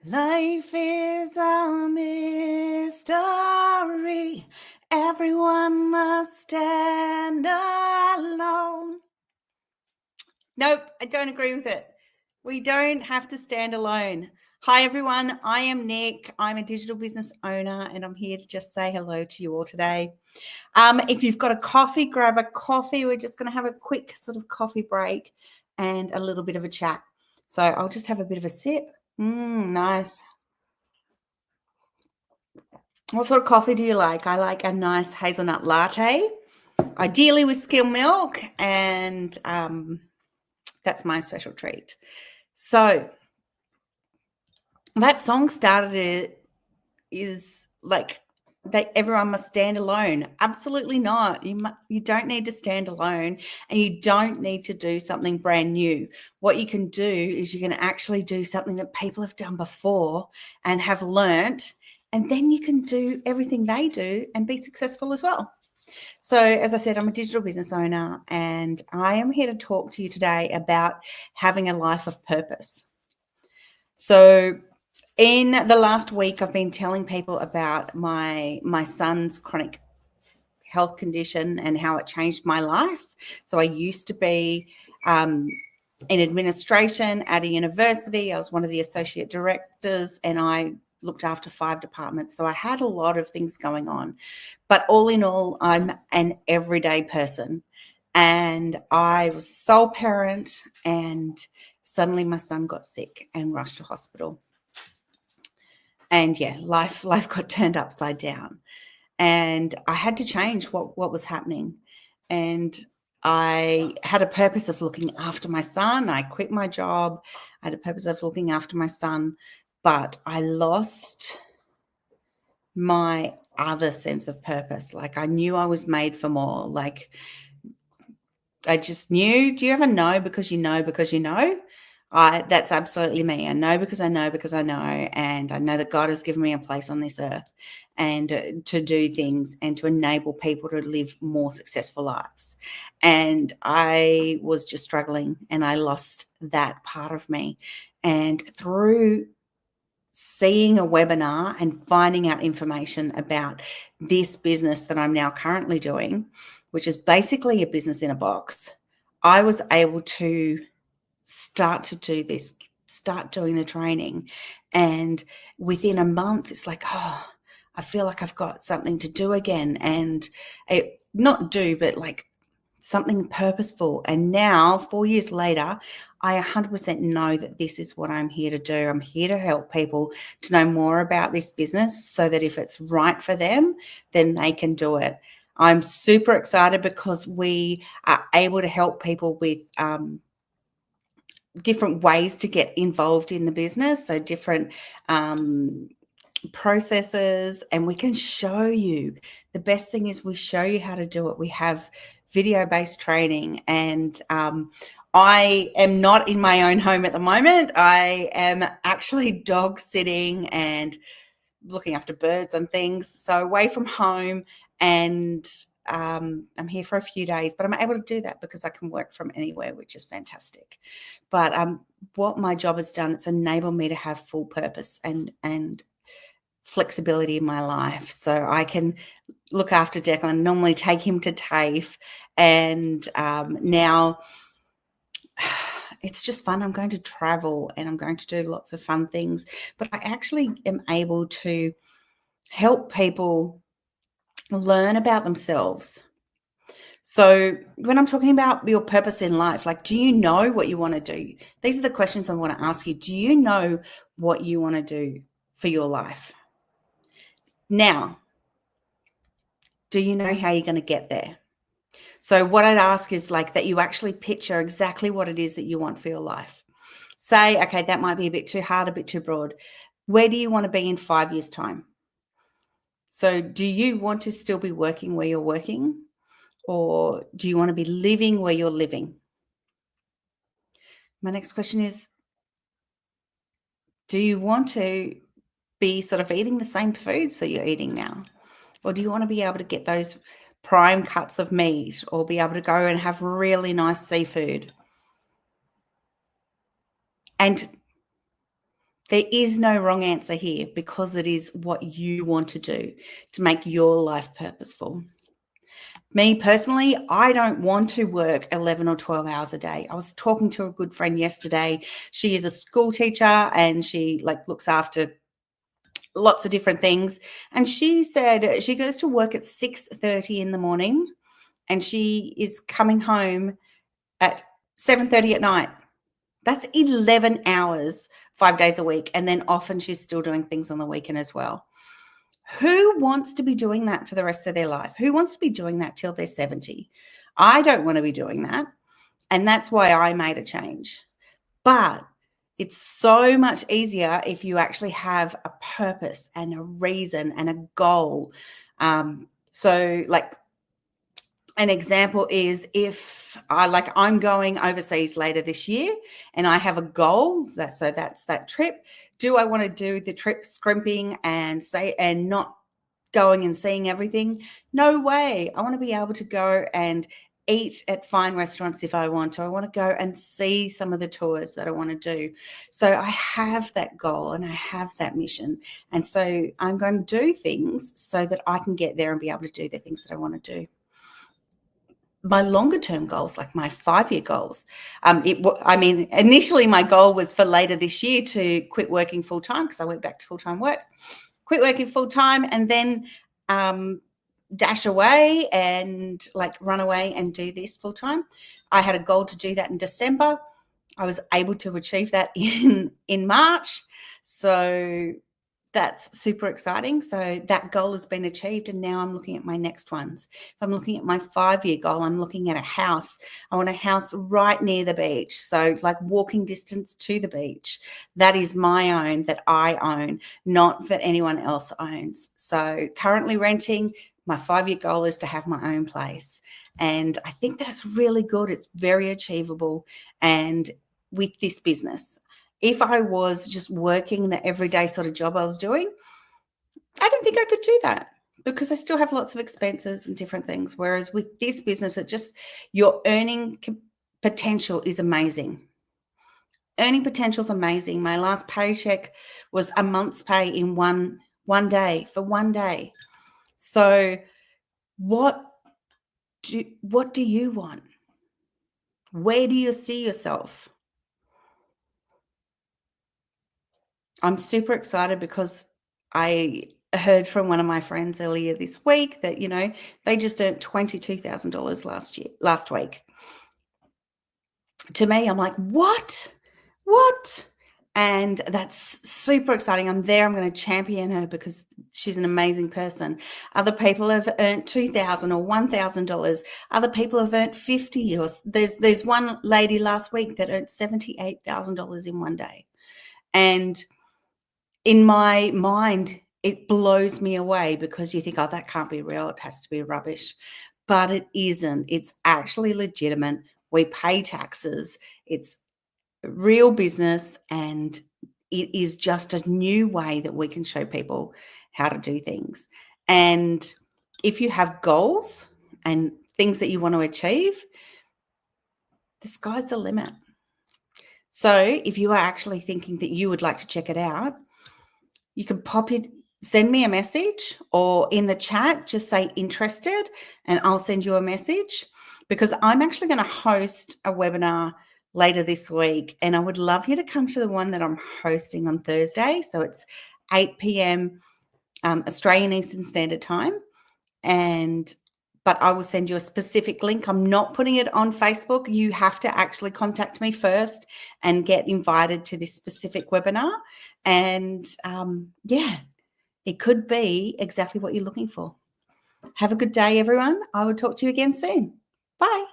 Life is a mystery. Everyone must stand alone. Nope, I don't agree with it. We don't have to stand alone. Hi, everyone. I am Nick. I'm a digital business owner, and I'm here to just say hello to you all today. If you've got a coffee, grab a coffee. We're just going to have a quick sort of coffee break and a little bit of a chat. So I'll just have a bit of a sip. Nice. What sort of coffee do you like? I like a nice hazelnut latte, ideally with skim milk, and that's my special treat. So that song started is like that everyone must stand alone. Absolutely not. You don't need to stand alone, and you don't need to do something brand new. What you can do is you can actually do something that people have done before and have learnt, and then you can do everything they do and be successful as well. So, as I said, I'm a digital business owner, and I am here to talk to you today about having a life of purpose. So, in the last week, I've been telling people about my son's chronic health condition and how it changed my life. So, I used to be in administration at a university. I was one of the associate directors, and I looked after 5 departments. So I had a lot of things going on. But all in all, I'm an everyday person. And I was a sole parent, and suddenly my son got sick and rushed to hospital. And yeah, life got turned upside down. And I had to change what was happening. And I had a purpose of looking after my son. I quit my job. I had a purpose of looking after my son, but I lost my other sense of purpose. Like, I knew I was made for more. Like, I just knew. Do you ever know because you know because you know? That's absolutely me. I know because I know because I know, and I know that God has given me a place on this earth, and to do things and to enable people to live more successful lives. And I was just struggling, and I lost that part of me. And through seeing a webinar and finding out information about this business that I'm now currently doing, which is basically a business in a box, I was able to start to do this, start doing the training. And within a month, it's like, oh, I feel like I've got something to do again. And not do, but like something purposeful. And now, 4 years later, I 100% know that this is what I'm here to do. I'm here to help people to know more about this business so that if it's right for them, then they can do it. I'm super excited because we are able to help people with different ways to get involved in the business. So different processes, and we can show you. The best thing is we show you how to do it. We have video-based training, and I am not in my own home at the moment. I am actually dog sitting and looking after birds and things, so away from home. And I'm here for a few days, but I'm able to do that because I can work from anywhere, which is fantastic. But what my job has done, it's enabled me to have full purpose and flexibility in my life. So I can look after Declan, normally take him to TAFE, and now it's just fun. I'm going to travel and I'm going to do lots of fun things, but I actually am able to help people learn about themselves. So when I'm talking about your purpose in life, like, do you know what you want to do? These are the questions I want to ask you. Do you know what you want to do for your life? Now, do you know how you're going to get there? So what I'd ask is like that you actually picture exactly what it is that you want for your life. Say, okay, that might be a bit too hard, a bit too broad. Where do you want to be in 5 years' time? So do you want to still be working where you're working, or do you want to be living where you're living? My next question is, do you want to be sort of eating the same foods that you're eating now? Or do you want to be able to get those prime cuts of meat, or be able to go and have really nice seafood? And There is no wrong answer here because it is what you want to do to make your life purposeful. Me personally, I don't want to work 11 or 12 hours a day. I was talking to a good friend yesterday. She is a school teacher and she looks after lots of different things. And she said she goes to work at 6:30 in the morning and she is coming home at 7:30 at night. That's 11 hours, 5 days a week. And then often she's still doing things on the weekend as well. Who wants to be doing that for the rest of their life? Who wants to be doing that till they're 70? I don't want to be doing that. And that's why I made a change. But it's so much easier if you actually have a purpose and a reason and a goal. So an example is if I'm going overseas later this year and I have a goal, that's that trip. Do I want to do the trip scrimping and not going and seeing everything? No way. I want to be able to go and eat at fine restaurants if I want to. I want to go and see some of the tours that I want to do. So I have that goal and I have that mission. And so I'm going to do things so that I can get there and be able to do the things that I want to do. My longer term goals, like my 5-year goals. Initially my goal was for later this year to quit working full time because I went back to full time work, quit working full time and then dash away and run away and do this full time. I had a goal to do that in December. I was able to achieve that in March. So that's super exciting. So that goal has been achieved and now I'm looking at my next ones. If I'm looking at my 5-year goal, I'm looking at a house. I want a house right near the beach. So walking distance to the beach. That is my own, that I own, not that anyone else owns. So currently renting. My 5-year goal is to have my own place. And I think that's really good. It's very achievable. And with this business, if I was just working the everyday sort of job I was doing, I don't think I could do that because I still have lots of expenses and different things. Whereas with this business, your earning potential is amazing. Earning potential is amazing. My last paycheck was a month's pay in one day, for 1 day. So what do you want? Where do you see yourself? I'm super excited because I heard from one of my friends earlier this week that, they just earned $22,000 last week. To me, I'm like, what? And that's super exciting. I'm there. I'm going to champion her because she's an amazing person. Other people have earned $2,000 or $1,000. Other people have earned $50,000. Or there's one lady last week that earned $78,000 in 1 day. And in my mind, it blows me away because you think, oh, that can't be real. It has to be rubbish. But it isn't. It's actually legitimate. We pay taxes. It's real business, and it is just a new way that we can show people how to do things. And if you have goals and things that you want to achieve, the sky's the limit. So if you are actually thinking that you would like to check it out, you can send me a message, or in the chat, just say interested, and I'll send you a message because I'm actually going to host a webinar later this week. And I would love you to come to the one that I'm hosting on Thursday. So it's 8 p.m. Australian Eastern Standard Time. But I will send you a specific link. I'm not putting it on Facebook. You have to actually contact me first and get invited to this specific webinar. And it could be exactly what you're looking for. Have a good day, everyone. I will talk to you again soon. Bye.